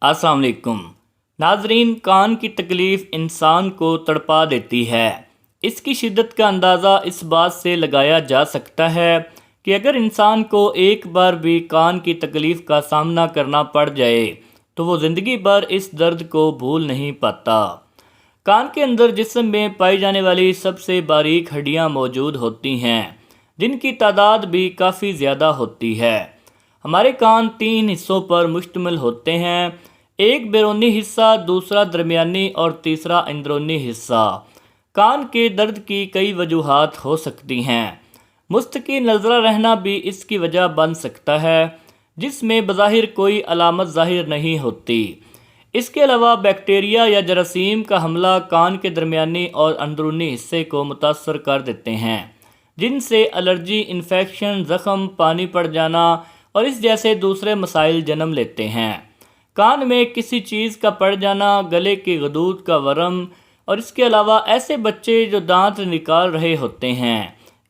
السلام علیکم ناظرین، کان کی تکلیف انسان کو تڑپا دیتی ہے۔ اس کی شدت کا اندازہ اس بات سے لگایا جا سکتا ہے کہ اگر انسان کو ایک بار بھی کان کی تکلیف کا سامنا کرنا پڑ جائے تو وہ زندگی بھر اس درد کو بھول نہیں پاتا۔ کان کے اندر جسم میں پائی جانے والی سب سے باریک ہڈیاں موجود ہوتی ہیں، جن کی تعداد بھی کافی زیادہ ہوتی ہے۔ ہمارے کان 3 حصوں پر مشتمل ہوتے ہیں، ایک بیرونی حصہ، دوسرا درمیانی اور تیسرا اندرونی حصہ۔ کان کے درد کی کئی وجوہات ہو سکتی ہیں۔ مستقل نزلہ رہنا بھی اس کی وجہ بن سکتا ہے، جس میں بظاہر کوئی علامت ظاہر نہیں ہوتی۔ اس کے علاوہ بیکٹیریا یا جراثیم کا حملہ کان کے درمیانی اور اندرونی حصے کو متاثر کر دیتے ہیں، جن سے الرجی، انفیکشن، زخم، پانی پڑ جانا اور اس جیسے دوسرے مسائل جنم لیتے ہیں۔ کان میں کسی چیز کا پڑ جانا، گلے کی غدود کا ورم اور اس کے علاوہ ایسے بچے جو دانت نکال رہے ہوتے ہیں،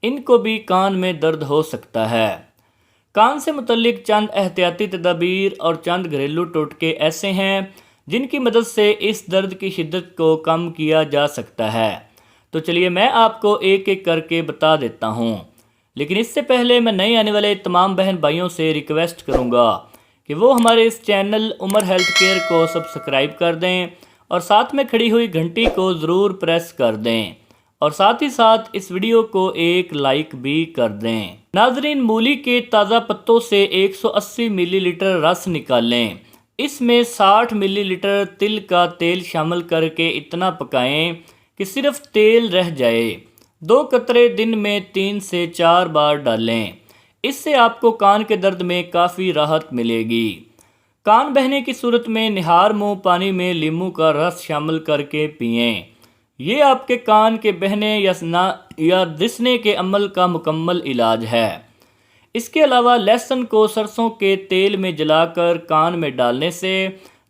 ان کو بھی کان میں درد ہو سکتا ہے۔ کان سے متعلق چند احتیاطی تدابیر اور چند گھریلو ٹوٹکے ایسے ہیں جن کی مدد سے اس درد کی شدت کو کم کیا جا سکتا ہے۔ تو چلیے میں آپ کو ایک ایک کر کے بتا دیتا ہوں، لیکن اس سے پہلے میں نئے آنے والے تمام بہن بھائیوں سے ریکویسٹ کروں گا کہ وہ ہمارے اس چینل عمر ہیلتھ کیئر کو سبسکرائب کر دیں اور ساتھ میں کھڑی ہوئی گھنٹی کو ضرور پریس کر دیں، اور ساتھ ہی ساتھ اس ویڈیو کو ایک لائک بھی کر دیں۔ ناظرین، مولی کے تازہ پتوں سے 180 ملی لیٹر رس نکالیں، اس میں 60 ملی لیٹر تل کا تیل شامل کر کے اتنا پکائیں کہ صرف تیل رہ جائے۔ 2 قطرے دن میں 3 سے 4 بار ڈالیں، اس سے آپ کو کان کے درد میں کافی راحت ملے گی۔ کان بہنے کی صورت میں نہار منہ پانی میں لیموں کا رس شامل کر کے پئیں، یہ آپ کے کان کے بہنے یا دسنے کے عمل کا مکمل علاج ہے۔ اس کے علاوہ لہسن کو سرسوں کے تیل میں جلا کر کان میں ڈالنے سے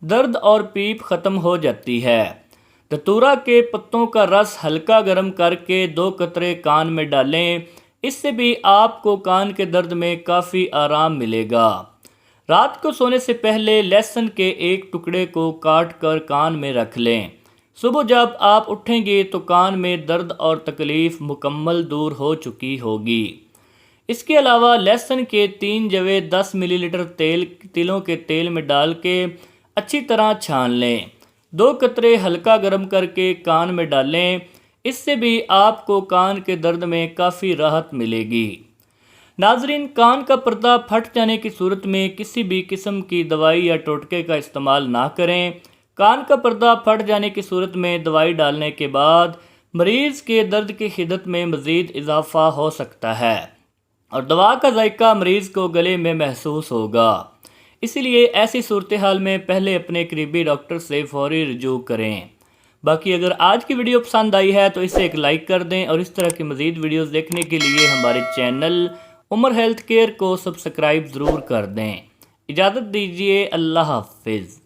درد اور پیپ ختم ہو جاتی ہے۔ دھتورا کے پتوں کا رس ہلکا گرم کر کے 2 قطرے کان میں ڈالیں، اس سے بھی آپ کو کان کے درد میں کافی آرام ملے گا۔ رات کو سونے سے پہلے لہسن کے ایک ٹکڑے کو کاٹ کر کان میں رکھ لیں، صبح جب آپ اٹھیں گے تو کان میں درد اور تکلیف مکمل دور ہو چکی ہوگی۔ اس کے علاوہ لہسن کے 3 جوے 10 ملی لیٹر تلوں کے تیل میں ڈال کے اچھی طرح چھان لیں، 2 قطرے ہلکا گرم کر کے کان میں ڈالیں، اس سے بھی آپ کو کان کے درد میں کافی راحت ملے گی۔ ناظرین، کان کا پردہ پھٹ جانے کی صورت میں کسی بھی قسم کی دوائی یا ٹوٹکے کا استعمال نہ کریں۔ کان کا پردہ پھٹ جانے کی صورت میں دوائی ڈالنے کے بعد مریض کے درد کی شدت میں مزید اضافہ ہو سکتا ہے اور دوا کا ذائقہ مریض کو گلے میں محسوس ہوگا۔ اسی لیے ایسی صورتحال میں پہلے اپنے قریبی ڈاکٹر سے فوری رجوع کریں۔ باقی اگر آج کی ویڈیو پسند آئی ہے تو اسے ایک لائک کر دیں، اور اس طرح کی مزید ویڈیوز دیکھنے کے لیے ہمارے چینل عمر ہیلتھ کیئر کو سبسکرائب ضرور کر دیں۔ اجازت دیجیے، اللہ حافظ۔